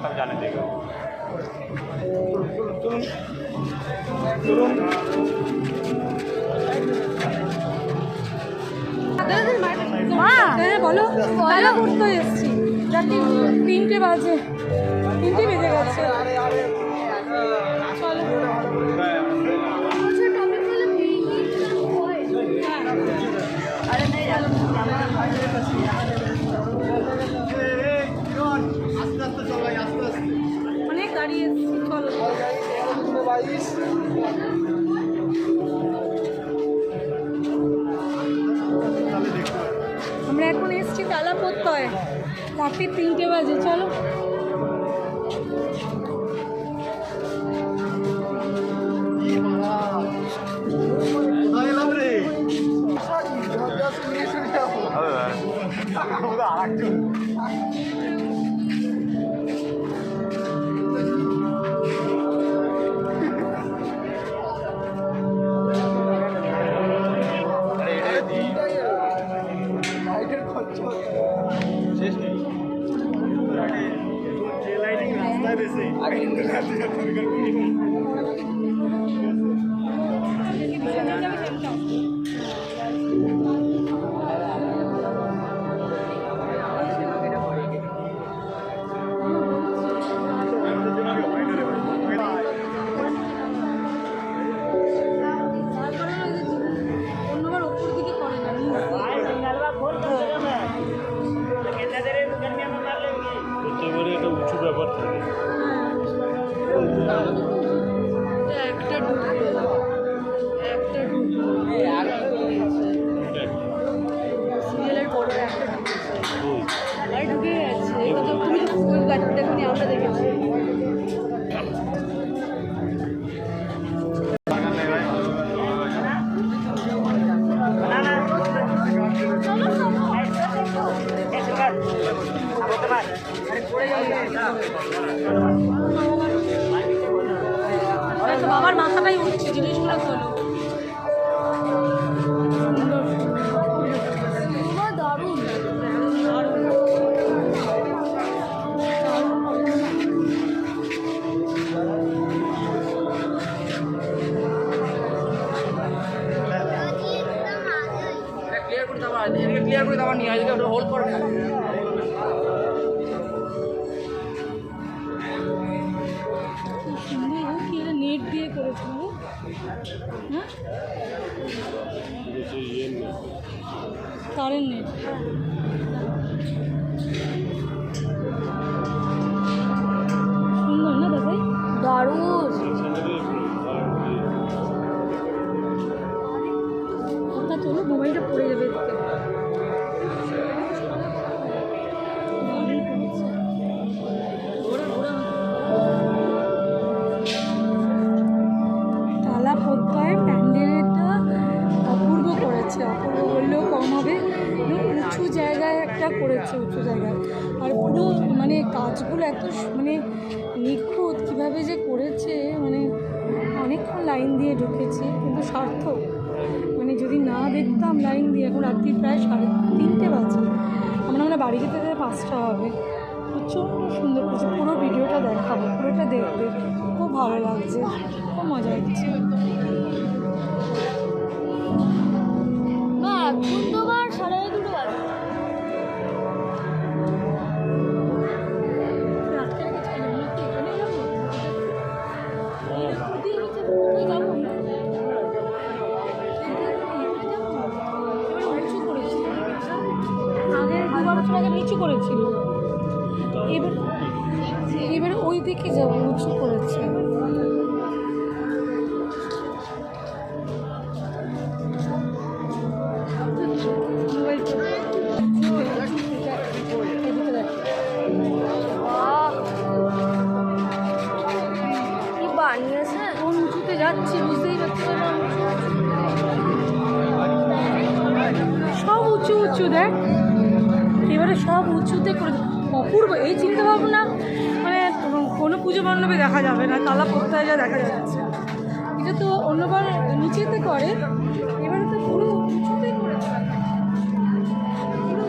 तब जाने देगा। বলো ভালো করতে এসছি রাত্রি 3টে বাজে 3টে বেজে গেছে। অনেক গাড়ি এসছি চলো। আমরা এখন এসছি তালা প্রত্যয় রাত্রি 3টে বাজে চলো। বাবার মাথাটাই উঠছে জিনিসগুলো তোলো। ক্লিয়ার করে দেওয়া নিয়ে আসবে হোল্ড করে নেট দিয়ে করেছিল কারেন্ট নেট। সুন্দর না দাদাই দারুণ। কথা চলো মোবাইলটা পড়ে যাবে। করেছে উঁচু জায়গায় আর পুরো মানে কাজগুলো এত মানে নিখুঁত কীভাবে যে করেছে মানে অনেকক্ষণ লাইন দিয়ে ঢুকেছি কিন্তু সার্থক। মানে যদি না দেখতাম লাইন দিয়ে এখন রাত্রি প্রায় 3:30 বাজে আমরা বাড়ি যেতে যেতে 5টা হবে। প্রচণ্ড সুন্দর করেছে। পুরো ভিডিওটা দেখাবো, পুরোটা দেখবে, খুব ভালো লাগছে, খুব মজা হচ্ছে। বা এখন তো আবার 2:30 বাজে। আটকে রেখেছে কেন? আমরা কি এখানেই যাবো? এদিকে গেছে, কোথায় যাবো আমরা? এবার উঁচু করেছিল, আগের 2 বছর আগে নিচু করেছিল, এবার ওই দিকে যাবো, উঁচু করেছে। কি বানিয়েছে? কোন উঁচুতে যাচ্ছি বুঝতেই পারছি না। সব উঁচু উঁচু দেখ, এবারে সব উঁচুতে করে অপূর্ব এই চিন্তা ভাবনা, মানে কোনো পুজো মণ্ডপে দেখা যাবে না, তালা পড়তে যা দেখা যাচ্ছে। এটা তো অন্যবার নিচেতে করে, এবারে তো পুরো উঁচুতেই করেছে। পুরো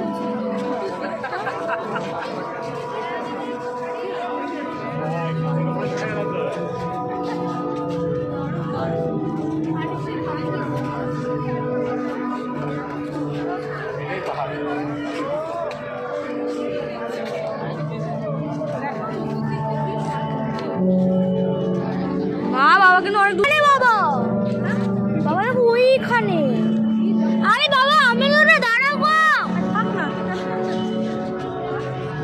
মা বাবা কিন্তু অনেক দূরে। বাবা বাবা দেখো ওইখানে। আরে বাবা আমি ওরে দাঁড়াও গো। থাক না,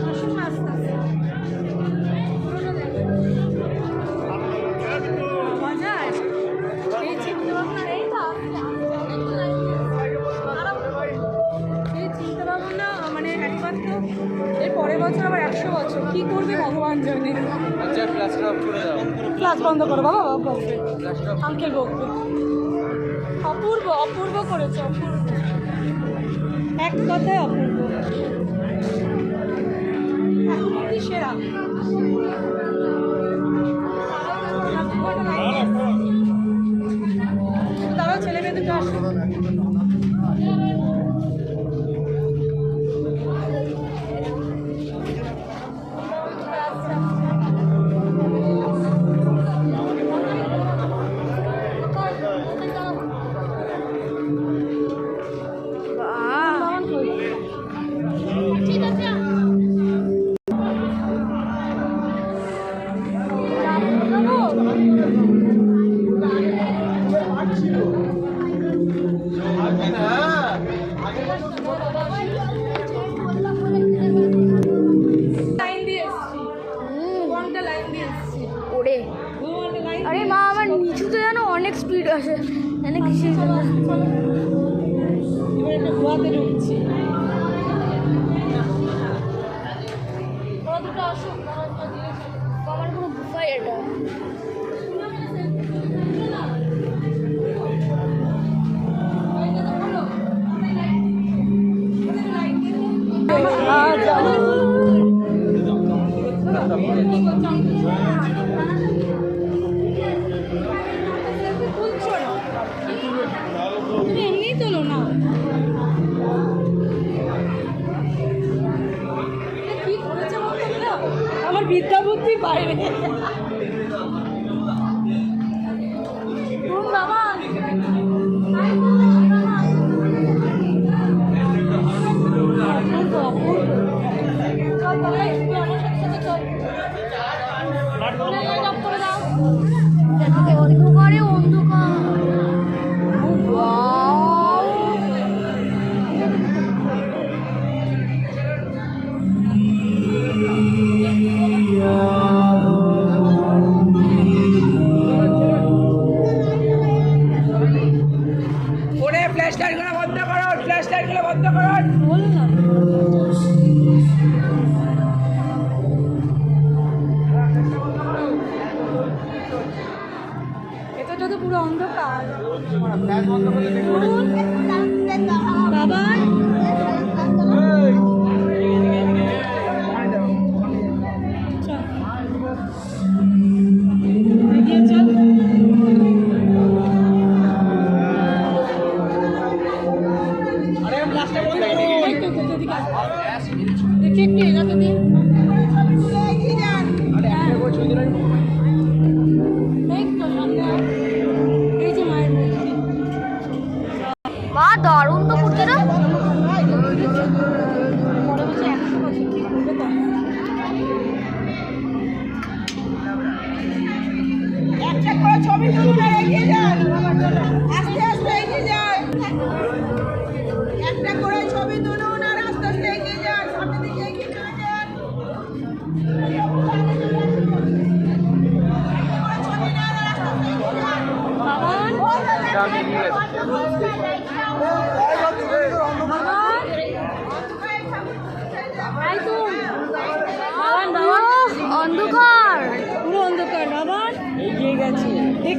আসুন না আস্তে আস্তে। পুরোটা দেখো। মজায় এই চিন্তা ভাবনা, এই তো এই চিন্তা ভাবনা মানে একবার তো এর পরের বছর আবার 100 বছর কী করবে ভগবান জানে। আচ্ছা প্লাস্টার অফ করে দাও, ক্লাস বন্ধ করো বাবা, বাবা বকবে, প্লাস্টার অফ। আঙ্কেল বকবে। অপূর্ব অপূর্ব করেছে, অপূর্ব, এক কথায় অপূর্ব, এখন কি সেরা। তারাও ছেলে মেয়ে দুটো আসে। বাবান কই? ঠিক আছে। লাইন দিয়ে এসছি, কোনটা লাইন দিয়ে এসছি, ওরে কোনটা লাইন। আরে মা আমার নিচুতে যেন অনেক স্পিড আসে, জানে কিসের জন্য। এবার একটা গোয়াতে ঢুকছি। ওরা দুটো আসুক, আমার পুরো গুফাই এটা। তুমি এমনিই তোলো না। কি করেছে বলতো না? আমার বিদ্যা বুদ্ধি বাইরে। কোন বাবা? চল তাহলে তুই আমার সাথে চল। লাইট অফ করে দাও। অন্ধকারে অন্ধকার। ওয়াও ওরে ফ্ল্যাশ লাইটগুলো বন্ধ করো, ফ্ল্যাশ লাইটগুলো বন্ধ করো। বল না। এটা যদি পুরো অন্ধকার। বাবা চল এগিয়ে চল। আরে ফ্ল্যাশটা বন্ধ করো। একটু এদিকে আয়। দেখি একটু এগাতে দিন। আরে একটা করে ছবি দিলেন।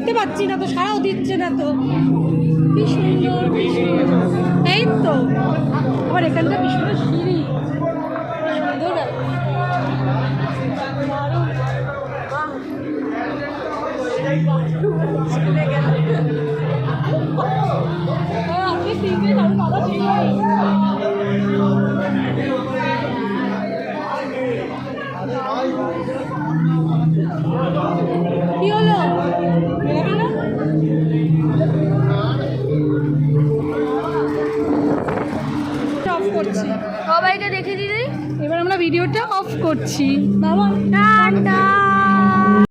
দেখতে পাচ্ছি না তো, সারাও দিচ্ছে না তো। কি সুন্দর, কি সুন্দর। এই তো আবার এখানটা কি সুন্দর সিঁড়ি, কি সুন্দর দারুণ। আপনি তিনটে দারুণ দাদা কি হলো বেরোবে না? অফ করছি, সবাইকে দেখে দিদি। এবার আমরা ভিডিওটা অফ করছি। বাবা টাটা।